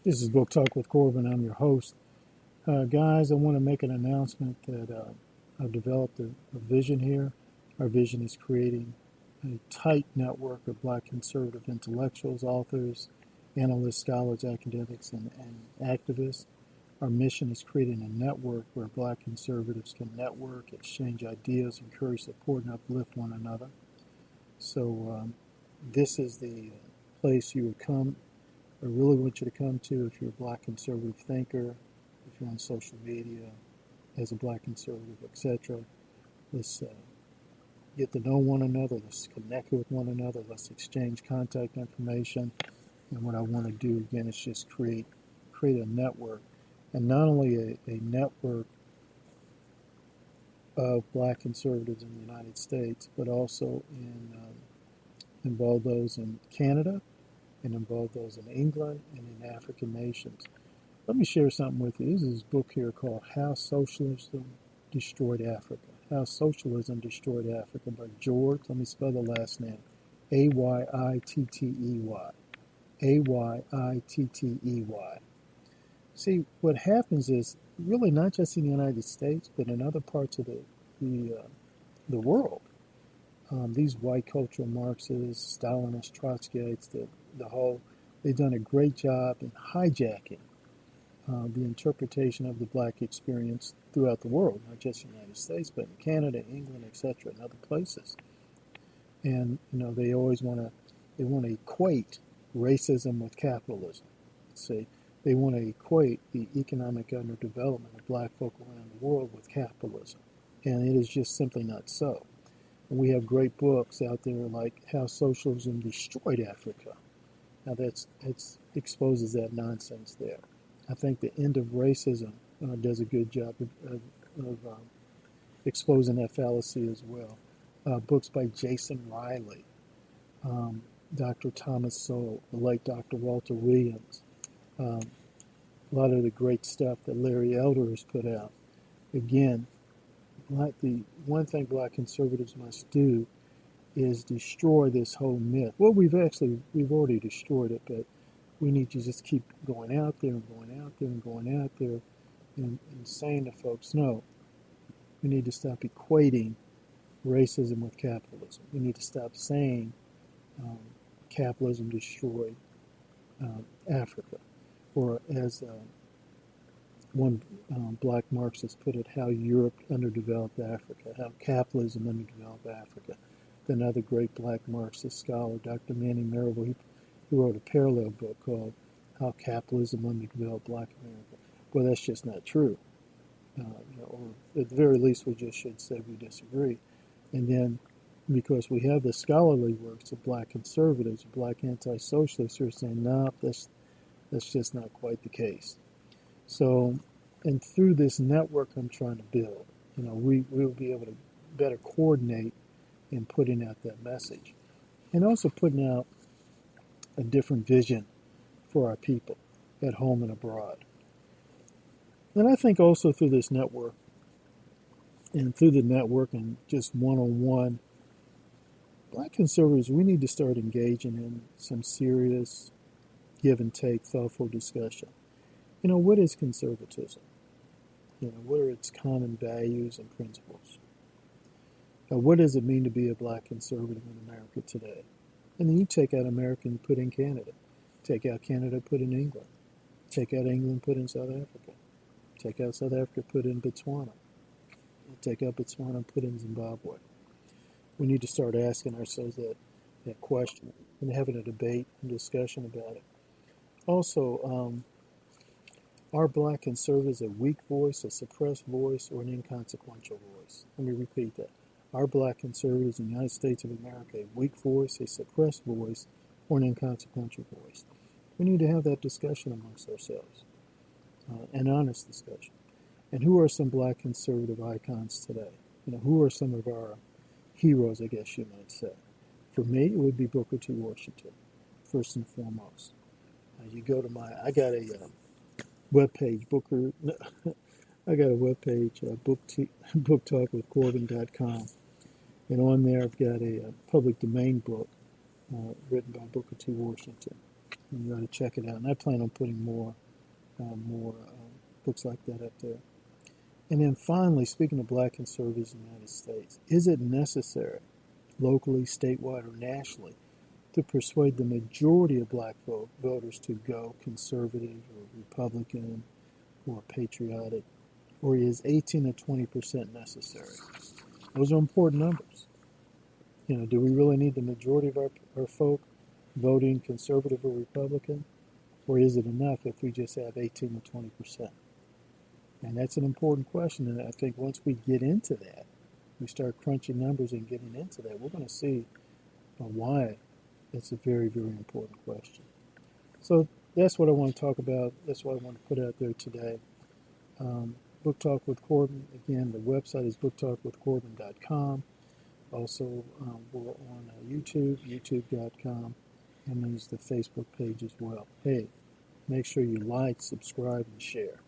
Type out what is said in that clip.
This is Book Talk with Corbin. I'm your host. Guys, I want to make an announcement that I've developed a vision here. Our vision is creating a tight network of Black conservative intellectuals, authors, analysts, scholars, academics, and activists. Our mission is creating a network where Black conservatives can network, exchange ideas, encourage support, and uplift one another. So this is the place you would come. I really want you to come to if you're a Black conservative thinker, if you're on social media as a Black conservative, etc. Let's get to know one another. Let's connect with one another. Let's exchange contact information. And what I want to do again is just create a network, and not only a network of Black conservatives in the United States, but also involve those in Canada, and involve those in England and in African nations. Let me share something with you. This is a book here called How Socialism Destroyed Africa. How Socialism Destroyed Africa by George, let me spell the last name, Aytittey. Aytittey. See, what happens is really not just in the United States, but in other parts of the world. These white cultural Marxists, Stalinists, Trotskyites, they've done a great job in hijacking the interpretation of the Black experience throughout the world, not just the United States, but in Canada, England, etc., and other places. And they always want to equate racism with capitalism. See, they want to equate the economic underdevelopment of Black folk around the world with capitalism, and it is just simply not so. And we have great books out there like How Socialism Destroyed Africa. Now that exposes that nonsense there. I think The End of Racism does a good job of exposing that fallacy as well. Books by Jason Riley, Dr. Thomas Sowell, the late Dr. Walter Williams, a lot of the great stuff that Larry Elder has put out. Again, the one thing Black conservatives must do is destroy this whole myth. Well, we've already destroyed it, but we need to just keep going out there and going out there and going out there and saying to folks, no, we need to stop equating racism with capitalism. We need to stop saying capitalism destroyed Africa. Or as one Black Marxist put it, how Europe underdeveloped Africa, how capitalism underdeveloped Africa. Another great Black Marxist scholar, Dr. Manny Marable, he wrote a parallel book called How Capitalism Underdeveloped Black America. Well, that's just not true. Or at the very least, we just should say we disagree. And then, because we have the scholarly works of Black conservatives, Black anti-socialists who are saying, no, that's just not quite the case. So, and through this network I'm trying to build, we'll be able to better coordinate in putting out that message, and also putting out a different vision for our people at home and abroad. And I think also through this network, and through the network and just one-on-one, Black conservatives, we need to start engaging in some serious give and take, thoughtful discussion. What is conservatism? What are its common values and principles? What does it mean to be a Black conservative in America today? And then you take out America and put in Canada. Take out Canada, put in England. Take out England, put in South Africa. Take out South Africa, put in Botswana. Take out Botswana, put in Zimbabwe. We need to start asking ourselves that question and having a debate and discussion about it. Also, are Black conservatives a weak voice, a suppressed voice, or an inconsequential voice? Let me repeat that. Are Black conservatives in the United States of America a weak voice, a suppressed voice, or an inconsequential voice? We need to have that discussion amongst ourselves, an honest discussion. And who are some Black conservative icons today? Who are some of our heroes, I guess you might say? For me, it would be Booker T. Washington, first and foremost. You go to I got a webpage, I got a webpage, booktalkwithcorbin.com. And on there, I've got a public domain book written by Booker T. Washington. You ought to check it out. And I plan on putting more books like that up there. And then finally, speaking of black conservatives in the United States, is it necessary, locally, statewide, or nationally, to persuade the majority of black voters to go conservative or Republican or patriotic, or is 18 to 20% necessary? Those are important numbers. Do we really need the majority of our folk voting conservative or Republican, or is it enough if we just have 18 to 20%? And that's an important question, and I think once we get into that, we start crunching numbers and getting into that, we're going to see why it's a very, very important question. So that's what I want to talk about. That's what I want to put out there today. Book Talk with Corbin. Again, the website is booktalkwithcorbin.com. Also, we're on YouTube, youtube.com, and there's the Facebook page as well. Hey, make sure you like, subscribe, and share.